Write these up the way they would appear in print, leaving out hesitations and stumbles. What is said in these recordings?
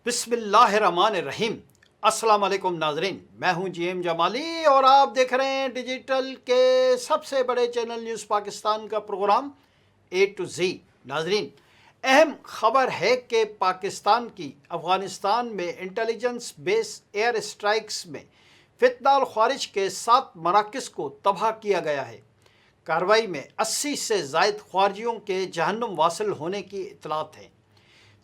بسم اللہ الرحمن الرحیم۔ السلام علیکم ناظرین، میں ہوں جی ایم جمالی اور آپ دیکھ رہے ہیں ڈیجیٹل کے سب سے بڑے چینل نیوز پاکستان کا پروگرام اے ٹو زی۔ ناظرین، اہم خبر ہے کہ پاکستان کی افغانستان میں انٹیلیجنس بیس ایئر اسٹرائکس میں فتنہ الخوارج کے 7 مراکز کو تباہ کیا گیا ہے۔ کارروائی میں 80 سے زائد خارجیوں کے جہنم واصل ہونے کی اطلاعات ہیں۔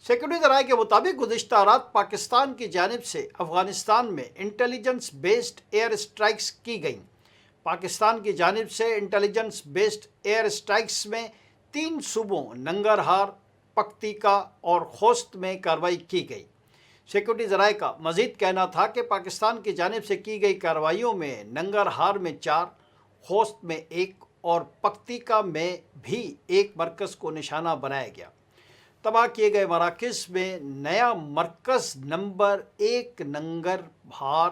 سیکورٹی ذرائع کے مطابق گزشتہ رات پاکستان کی جانب سے افغانستان میں انٹیلیجنس بیسڈ ایئر اسٹرائکس کی گئیں۔ پاکستان کی جانب سے انٹیلیجنس بیسڈ ایئر اسٹرائکس میں 3 صوبوں ننگرہار، پکتیکا اور خوست میں کارروائی کی گئی۔ سیکورٹی ذرائع کا مزید کہنا تھا کہ پاکستان کی جانب سے کی گئی کارروائیوں میں ننگرہار میں 4، خوست میں 1 اور پکتیکا میں بھی 1 مرکز کو نشانہ بنایا گیا۔ تباہ کیے گئے مراکز میں نیا مرکز نمبر 1 ننگرہار،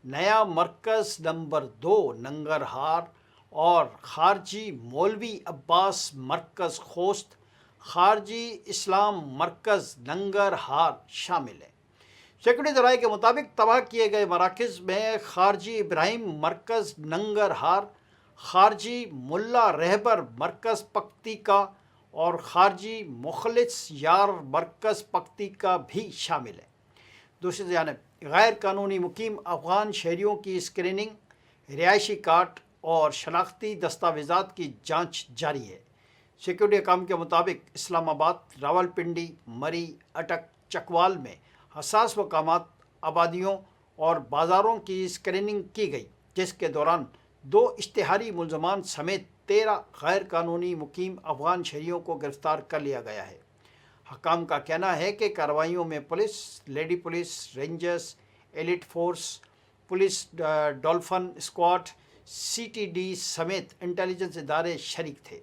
نیا مرکز نمبر 2 ننگرہار اور خارجی مولوی عباس مرکز خوست، خارجی اسلام مرکز ننگرہار شامل ہیں۔ سیکورٹی ذرائع کے مطابق تباہ کیے گئے مراکز میں خارجی ابراہیم مرکز ننگرہار، خارجی ملا رہبر مرکز پکتیکا اور خارجی مخلص یار مرکز پکتیکا بھی شامل ہے۔ دوسری جانب غیر قانونی مقیم افغان شہریوں کی اسکریننگ، رہائشی کارڈ اور شناختی دستاویزات کی جانچ جاری ہے۔ سیکورٹی حکام کے مطابق اسلام آباد، راولپنڈی، مری، اٹک، چکوال میں حساس مقامات، آبادیوں اور بازاروں کی اسکریننگ کی گئی، جس کے دوران 2 اشتہاری ملزمان سمیت 13 غیر قانونی مقیم افغان شہریوں کو گرفتار کر لیا گیا ہے۔ حکام کا کہنا ہے کہ کارروائیوں میں police, lady police, rangers, elite force, police dolphin squad, C T D سمیت انٹیلیجنس ادارے شریک تھے۔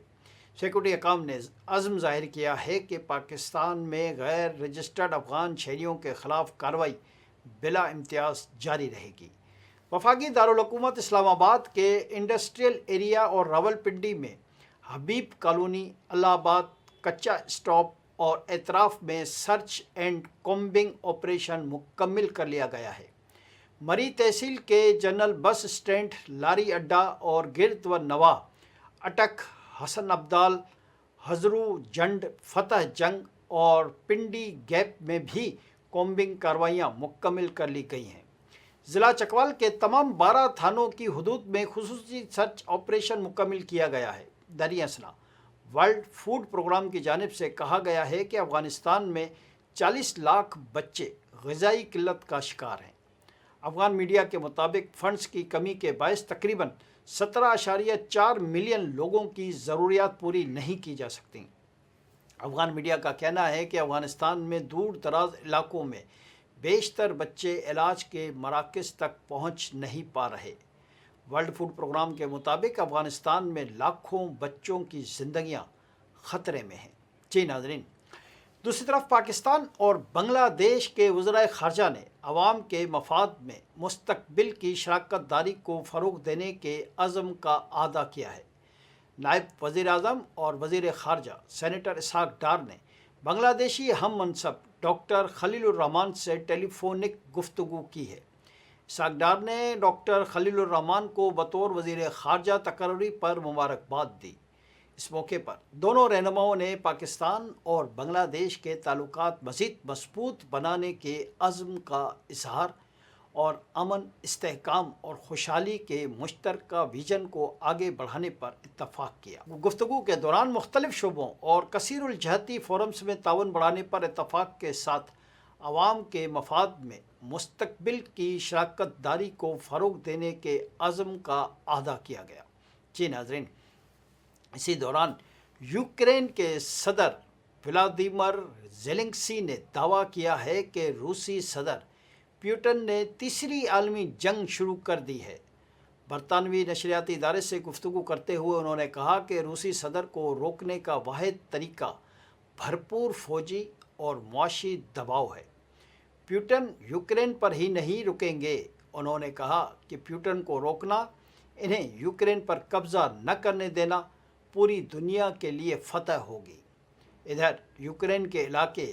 سیکورٹی حکام نے عزم ظاہر کیا ہے کہ پاکستان میں غیر رجسٹرڈ افغان شہریوں کے خلاف کارروائی بلا امتیاز جاری رہے گی۔ وفاقی دارالحکومت اسلام آباد کے انڈسٹریل ایریا اور راولپنڈی میں حبیب کالونی، اللہ آباد، کچا اسٹاپ اور اطراف میں سرچ اینڈ کومبنگ آپریشن مکمل کر لیا گیا ہے۔ مری تحصیل کے جنرل بس اسٹینڈ، لاری اڈہ اور گرد و نواح، اٹک، حسن ابدال، ہزرو جنڈ، فتح جنگ اور پنڈی گیپ میں بھی کومبنگ کارروائیاں مکمل کر لی گئی ہیں۔ ضلع چکوال کے تمام 12 تھانوں کی حدود میں خصوصی سرچ آپریشن مکمل کیا گیا ہے۔ دریں اثنا ورلڈ فوڈ پروگرام کی جانب سے کہا گیا ہے کہ افغانستان میں 40 لاکھ بچے غذائی قلت کا شکار ہیں۔ افغان میڈیا کے مطابق فنڈز کی کمی کے باعث تقریباً 17.4 ملین لوگوں کی ضروریات پوری نہیں کی جا سکتیں۔ افغان میڈیا کا کہنا ہے کہ افغانستان میں دور دراز علاقوں میں بیشتر بچے علاج کے مراکز تک پہنچ نہیں پا رہے۔ ورلڈ فوڈ پروگرام کے مطابق افغانستان میں لاکھوں بچوں کی زندگیاں خطرے میں ہیں۔ جی ناظرین، دوسری طرف پاکستان اور بنگلہ دیش کے وزرائے خارجہ نے عوام کے مفاد میں مستقبل کی شراکت داری کو فروغ دینے کے عزم کا اعادہ کیا ہے۔ نائب وزیر اعظم اور وزیر خارجہ سینیٹر اسحاق ڈار نے بنگلہ دیشی ہم منصب ڈاکٹر خلیل الرحمان سے ٹیلی فونک گفتگو کی ہے۔ اسحاق ڈار نے ڈاکٹر خلیل الرحمان کو بطور وزیر خارجہ تقرری پر مبارکباد دی۔ اس موقع پر دونوں رہنماؤں نے پاکستان اور بنگلہ دیش کے تعلقات مزید مضبوط بنانے کے عزم کا اظہار اور امن، استحکام اور خوشحالی کے مشترکہ ویژن کو آگے بڑھانے پر اتفاق کیا۔ گفتگو کے دوران مختلف شعبوں اور کثیر الجہتی فورمز میں تعاون بڑھانے پر اتفاق کے ساتھ عوام کے مفاد میں مستقبل کی شراکت داری کو فروغ دینے کے عزم کا اعادہ کیا گیا۔ جی ناظرین، اسی دوران یوکرین کے صدر ولادیمر زیلنسکی نے دعویٰ کیا ہے کہ روسی صدر پیوٹن نے تیسری عالمی جنگ شروع کر دی ہے۔ برطانوی نشریاتی ادارے سے گفتگو کرتے ہوئے انہوں نے کہا کہ روسی صدر کو روکنے کا واحد طریقہ بھرپور فوجی اور معاشی دباؤ ہے۔ پیوٹن یوکرین پر ہی نہیں رکیں گے۔ انہوں نے کہا کہ پیوٹن کو روکنا، انہیں یوکرین پر قبضہ نہ کرنے دینا پوری دنیا کے لیے فتح ہوگی۔ ادھر یوکرین کے علاقے